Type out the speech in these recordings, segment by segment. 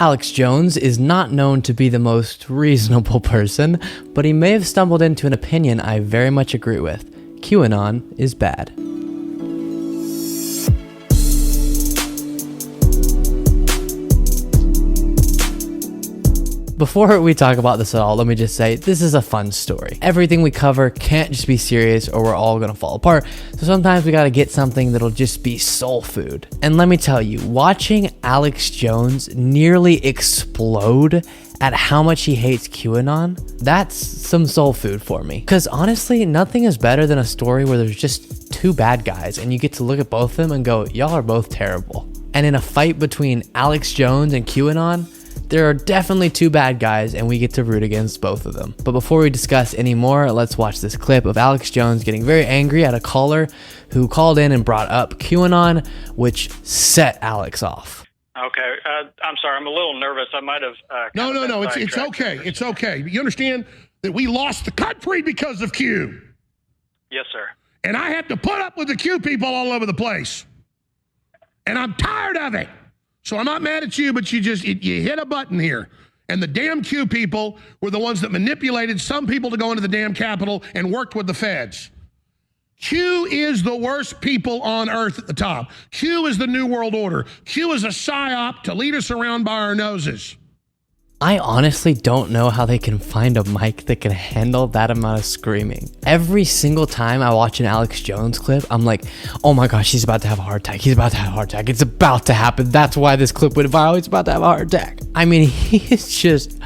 Alex Jones is not known to be the most reasonable person, but he may have stumbled into an opinion I very much agree with. QAnon is bad. Before we talk about this at all, let me just say, this is a fun story. Everything we cover can't just be serious or we're all gonna fall apart. So sometimes we gotta get something that'll just be soul food. And let me tell you, watching Alex Jones nearly explode at how much he hates QAnon, that's some soul food for me. Because honestly, nothing is better than a story where there's just two bad guys and you get to look at both of them and go, y'all are both terrible. And in a fight between Alex Jones and QAnon, there are definitely two bad guys and we get to root against both of them. But before we discuss any more, let's watch this clip of Alex Jones getting very angry at a caller who called in and brought up QAnon, which set Alex off. Okay, I'm sorry, I'm a little nervous. I might have... No, it's okay. It's okay. You understand that we lost the country because of Q. Yes, sir. And I have to put up with the Q people all over the place. And I'm tired of it. So I'm not mad at you, but you hit a button here. And the damn Q people were the ones that manipulated some people to go into the damn Capitol and worked with the feds. Q is the worst people on earth at the top. Q is the New World Order. Q is a psyop to lead us around by our noses. I honestly don't know how they can find a mic that can handle that amount of screaming. Every single time I watch an Alex Jones clip, I'm like, oh my gosh, he's about to have a heart attack. He's about to have a heart attack. It's about to happen. That's why this clip went viral. He's about to have a heart attack. I mean, he is just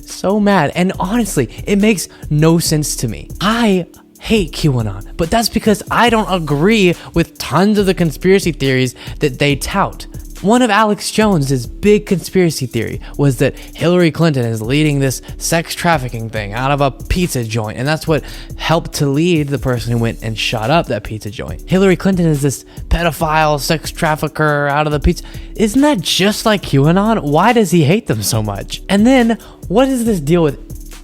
so mad. And honestly, it makes no sense to me. I hate QAnon, but that's because I don't agree with tons of the conspiracy theories that they tout. One of Alex Jones's big conspiracy theory was that Hillary Clinton is leading this sex trafficking thing out of a pizza joint, and that's what helped to lead the person who went and shot up that pizza joint. Hillary Clinton is this pedophile sex trafficker out of the pizza. Isn't that just like QAnon? Why does he hate them so much? And then, what is this deal with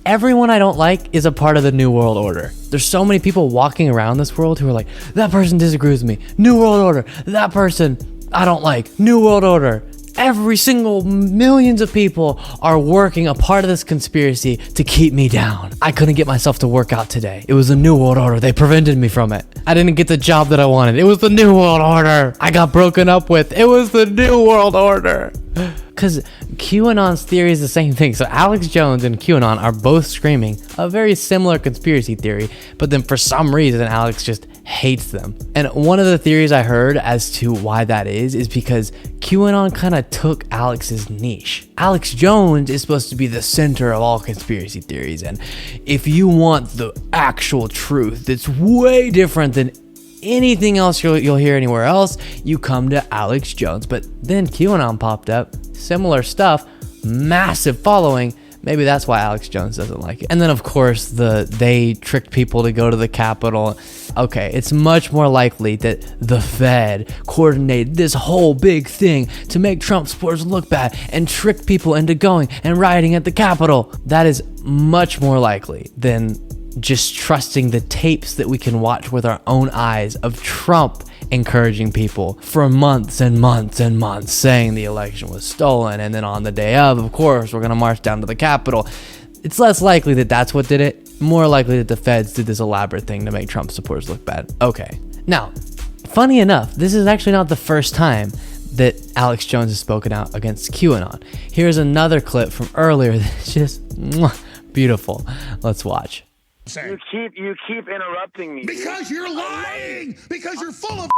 everyone I don't like is a part of the New World Order? There's so many people walking around this world who are like, that person disagrees with me, New World Order, that person I don't like, New World Order. Every single millions of people are working a part of this conspiracy to keep me down. I couldn't get myself to work out today. It was the New World Order. They prevented me from it. I didn't get the job that I wanted. It was the New World Order. I got broken up with. It was the New World Order. Because QAnon's theory is the same thing. So Alex Jones and QAnon are both screaming a very similar conspiracy theory, but then for some reason Alex just hates them. And one of the theories I heard as to why that is because QAnon kind of took Alex's niche. Alex Jones is supposed to be the center of all conspiracy theories, and if you want the actual truth that's way different than anything else you'll hear anywhere else, you come to Alex Jones. But then QAnon popped up, similar stuff, massive following. Maybe that's why Alex Jones doesn't like it. And then of course they tricked people to go to the Capitol. Okay, it's much more likely that the Fed coordinated this whole big thing to make Trump supporters look bad and trick people into going and rioting at the Capitol. That is much more likely than just trusting the tapes that we can watch with our own eyes of Trump encouraging people for months and months and months, saying the election was stolen, and then on the day of course, we're gonna march down to the Capitol. It's less likely that that's what did it, more likely that the feds did this elaborate thing to make Trump supporters look bad. Okay, now, funny enough, this is actually not the first time that Alex Jones has spoken out against QAnon. Here's another clip from earlier that's just beautiful. Let's watch. You keep interrupting me. Because you're lying. Because you're full of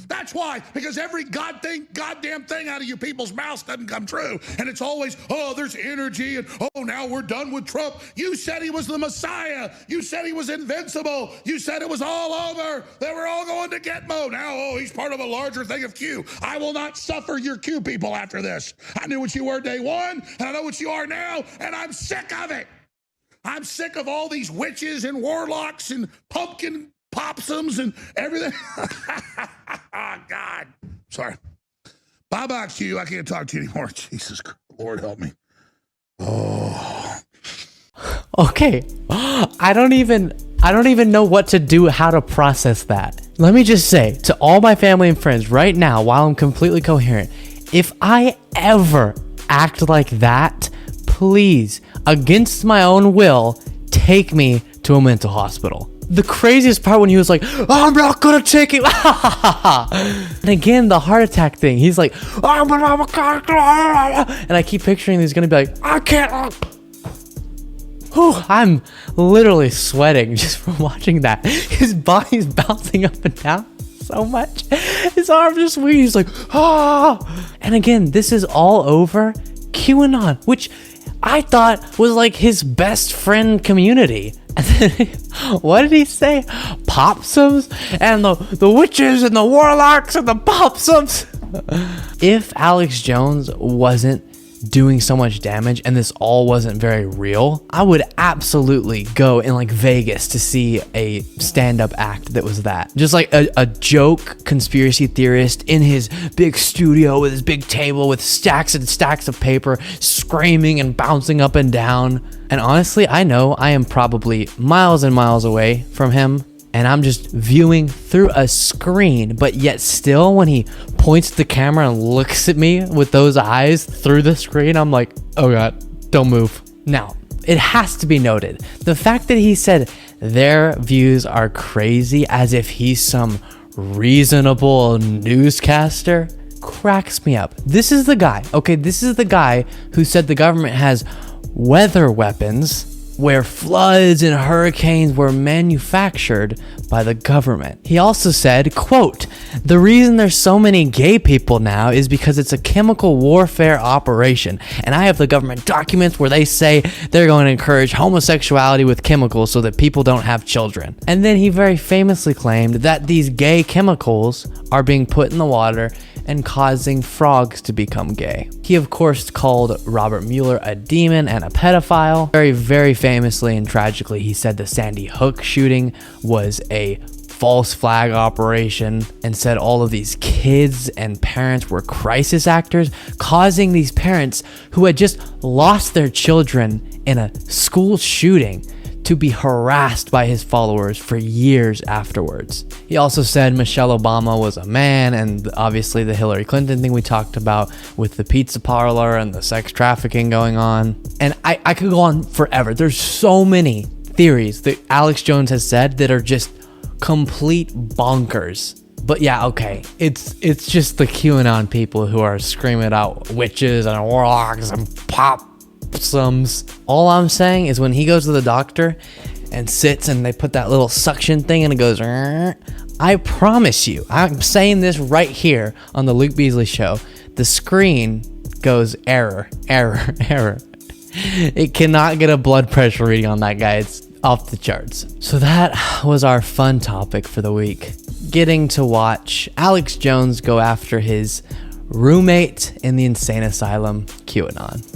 That's why. Because every goddamn thing out of you people's mouths doesn't come true. And it's always, oh, there's energy, and oh, now we're done with Trump. You said he was the Messiah. You said he was invincible. You said it was all over. They were all going to Gitmo. Now, oh, he's part of a larger thing of Q. I will not suffer your Q people after this. I knew what you were day one, and I know what you are now, and I'm sick of it. I'm sick of all these witches and warlocks and pumpkin popsums and everything. Oh, God. Sorry. Bye-bye, Q. I can't talk to you anymore. Jesus Christ. Lord help me. Oh. Okay. I don't even know what to do, how to process that. Let me just say to all my family and friends right now, while I'm completely coherent, if I ever act like that, please, against my own will, take me to a mental hospital. The craziest part when he was like, I'm not gonna take it. And again, the heart attack thing. He's like, and I keep picturing he's gonna be like, I can't. Whew, I'm literally sweating just from watching that. His body's bouncing up and down so much. His arms just weird. He's like, ah. And again, this is all over QAnon, which I thought was like his best friend community. And then, what did he say? Popsums and the witches and the warlocks and the popsums. If Alex Jones wasn't doing so much damage and this all wasn't very real, I would absolutely go in like Vegas to see a stand-up act that was that. Just like a joke conspiracy theorist in his big studio with his big table with stacks and stacks of paper, screaming and bouncing up and down. And honestly, I know I am probably miles and miles away from him, and I'm just viewing through a screen, but yet still when he points the camera and looks at me with those eyes through the screen, I'm like, oh God, don't move. Now, it has to be noted, the fact that he said their views are crazy as if he's some reasonable newscaster cracks me up. This is the guy, okay, this is the guy who said the government has weather weapons where floods and hurricanes were manufactured by the government. He also said, quote, the reason there's so many gay people now is because it's a chemical warfare operation. And I have the government documents where they say they're going to encourage homosexuality with chemicals so that people don't have children. And then he very famously claimed that these gay chemicals are being put in the water and causing frogs to become gay. He of course called Robert Mueller a demon and a pedophile. Very, very famously and tragically, he said the Sandy Hook shooting was a false flag operation and said all of these kids and parents were crisis actors, causing these parents who had just lost their children in a school shooting to be harassed by his followers for years afterwards. He also said Michelle Obama was a man, and obviously the Hillary Clinton thing we talked about with the pizza parlor and the sex trafficking going on. And I could go on forever. There's so many theories that Alex Jones has said that are just complete bonkers. But yeah, okay, it's just the QAnon people who are screaming out witches and warlocks and popsums. All I'm saying is when he goes to the doctor and sits and they put that little suction thing and it goes, I promise you, I'm saying this right here on the Luke Beasley Show, the screen goes error. It cannot get a blood pressure reading on that guy. It's off the charts. So that was our fun topic for the week. Getting to watch Alex Jones go after his roommate in the insane asylum, QAnon.